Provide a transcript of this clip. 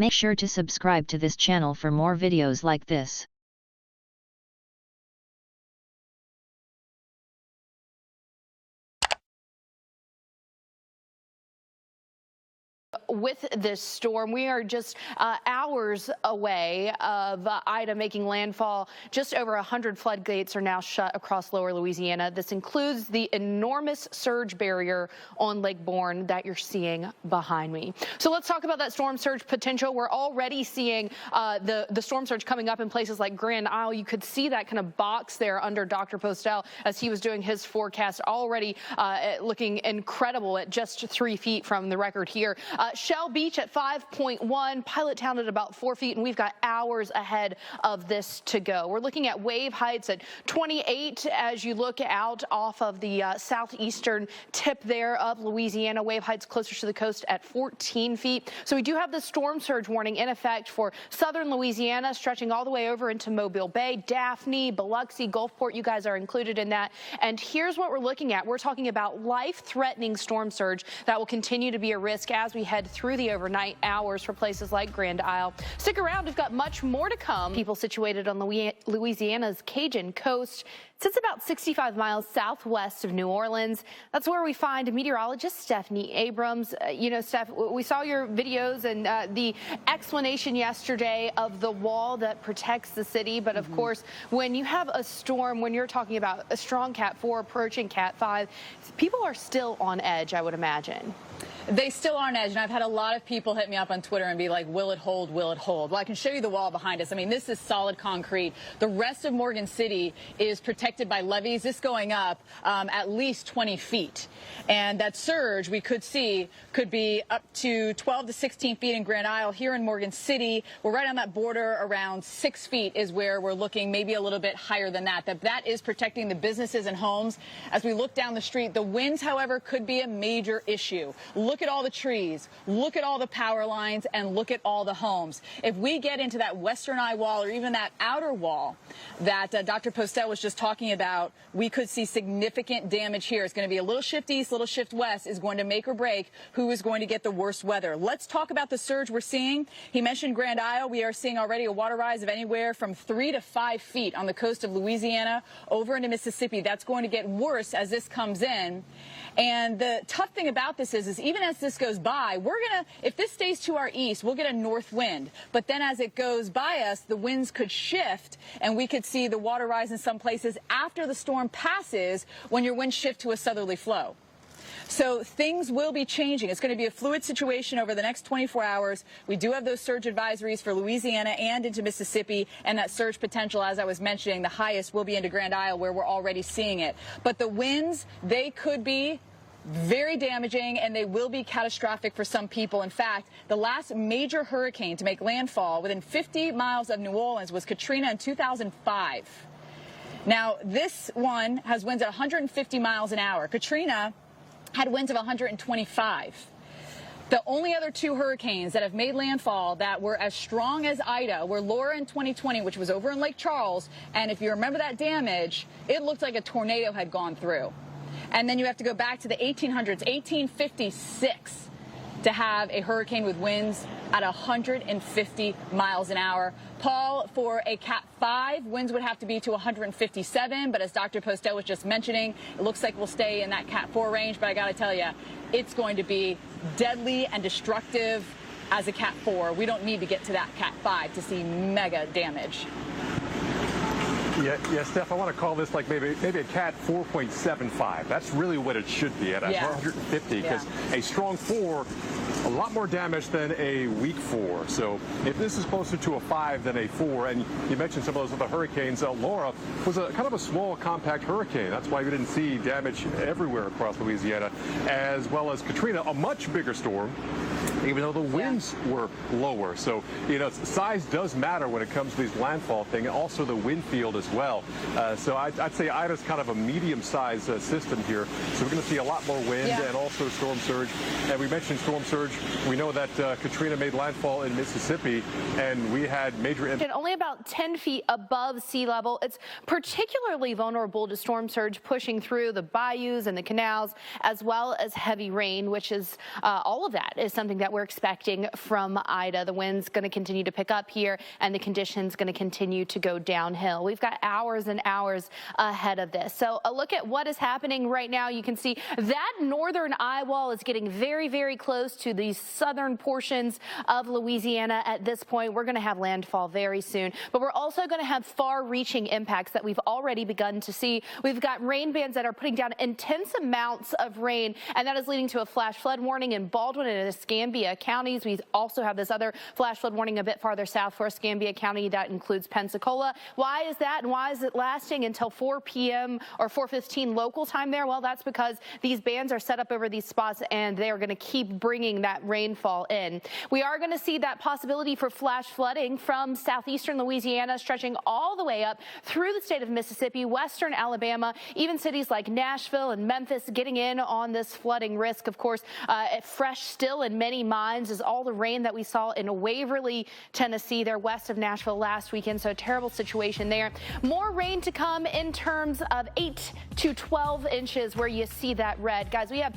Make sure to subscribe to this channel for more videos like this. With this storm, we are just hours away of Ida making landfall. Just over 100 floodgates are now shut across lower Louisiana. This includes the enormous surge barrier on Lake Borgne that you're seeing behind me. So let's talk about that storm surge potential. We're already seeing the storm surge coming up in places like Grand Isle. You could see that kind of box there under Dr. Postel as he was doing his forecast, already looking incredible at just 3 feet from the record here. Shell Beach at 5.1, Pilot Town at about 4 feet, and we've got hours ahead of this to go. We're looking at wave heights at 28 as you look out off of the southeastern tip there of Louisiana. Wave heights closer to the coast at 14 feet. So we do have the storm surge warning in effect for southern Louisiana, stretching all the way over into Mobile Bay, Daphne, Biloxi, Gulfport. You guys are included in that. And here's what we're looking at. We're talking about life-threatening storm surge that will continue to be a risk as we head through the overnight hours for places like Grand Isle. Stick around, we've got much more to come. People situated on Louisiana's Cajun coast. It sits about 65 miles southwest of New Orleans. That's where we find meteorologist Stephanie Abrams. Steph, we saw your videos and the explanation yesterday of the wall that protects the city. But of course, when you have a storm, when you're talking about a strong Cat 4 approaching Cat 5, people are still on edge, I would imagine. They still are on edge, and I've had a lot of people hit me up on Twitter and be like, will it hold, will it hold? Well, I can show you the wall behind us. I mean, this is solid concrete. The rest of Morgan City is protected by levees. This going up at least 20 feet. And that surge we could see could be up to 12 to 16 feet in Grand Isle. Here in Morgan City, we're right on that border. Around 6 feet is where we're looking, maybe a little bit higher than that. That is protecting the businesses and homes. As we look down the street, the winds, however, could be a major issue. Look at all the trees, look at all the power lines, and look at all the homes. If we get into that western eye wall or even that outer wall that Dr. Postel was just talking about, we could see significant damage here. It's going to be a little shift east, little shift west is going to make or break who is going to get the worst weather. Let's talk about the surge we're seeing. He mentioned Grand Isle. We are seeing already a water rise of anywhere from 3 to 5 feet on the coast of Louisiana over into Mississippi. That's going to get worse as this comes in. And the tough thing about this is even as this goes by, if this stays to our east, we'll get a north wind. But then as it goes by us, the winds could shift, and we could see the water rise in some places after the storm passes when your winds shift to a southerly flow. So things will be changing. It's going to be a fluid situation over the next 24 hours. We do have those surge advisories for Louisiana and into Mississippi, and that surge potential, as I was mentioning, the highest will be into Grand Isle, where we're already seeing it. But the winds, they could be very damaging, and they will be catastrophic for some people. In fact, the last major hurricane to make landfall within 50 miles of New Orleans was Katrina in 2005. Now, this one has winds at 150 miles an hour. Katrina had winds of 125. The only other 2 hurricanes that have made landfall that were as strong as Ida were Laura in 2020, which was over in Lake Charles. And if you remember that damage, it looked like a tornado had gone through. And then you have to go back to the 1800s, 1856, to have a hurricane with winds at 150 miles an hour. Paul, for a Cat 5, winds would have to be to 157, but as Dr. Postel was just mentioning, it looks like we'll stay in that Cat 4 range, but I got to tell you, it's going to be deadly and destructive as a Cat 4. We don't need to get to that Cat 5 to see mega damage. Yeah, Steph, I want to call this like maybe a Cat 4.75. That's really what it should be at 150, because a strong 4, a lot more damage than a weak 4. So if this is closer to a 5 than a 4, and you mentioned some of those other hurricanes, Laura was a kind of a small, compact hurricane. That's why we didn't see damage everywhere across Louisiana, as well as Katrina, a much bigger storm, even though the winds were lower. So, size does matter when it comes to these landfall thing, and also the wind field as well. So I'd say Ida's kind of a medium-sized system here. So we're going to see a lot more wind and also storm surge. And we mentioned storm surge. We know that Katrina made landfall in Mississippi, and we had major impact. Only about 10 feet above sea level. It's particularly vulnerable to storm surge pushing through the bayous and the canals, as well as heavy rain, which is all of that is something that that we're expecting from Ida. The wind's going to continue to pick up here, and the conditions going to continue to go downhill. We've got hours and hours ahead of this. So a look at what is happening right now. You can see that northern eye wall is getting very, very close to the southern portions of Louisiana at this point. We're going to have landfall very soon, but we're also going to have far-reaching impacts that we've already begun to see. We've got rain bands that are putting down intense amounts of rain, and that is leading to a flash flood warning in Baldwin and Escambia counties. We also have this other flash flood warning a bit farther south for Escambia County. That includes Pensacola. Why is that, and why is it lasting until 4 p.m. or 4:15 local time there? Well, that's because these bands are set up over these spots, and they are going to keep bringing that rainfall in. We are going to see that possibility for flash flooding from southeastern Louisiana, stretching all the way up through the state of Mississippi, western Alabama, even cities like Nashville and Memphis getting in on this flooding risk. Of course, fresh still in many minds is all the rain that we saw in Waverly, Tennessee, there west of Nashville last weekend. So a terrible situation there. More rain to come in terms of 8 to 12 inches where you see that red. Guys, we have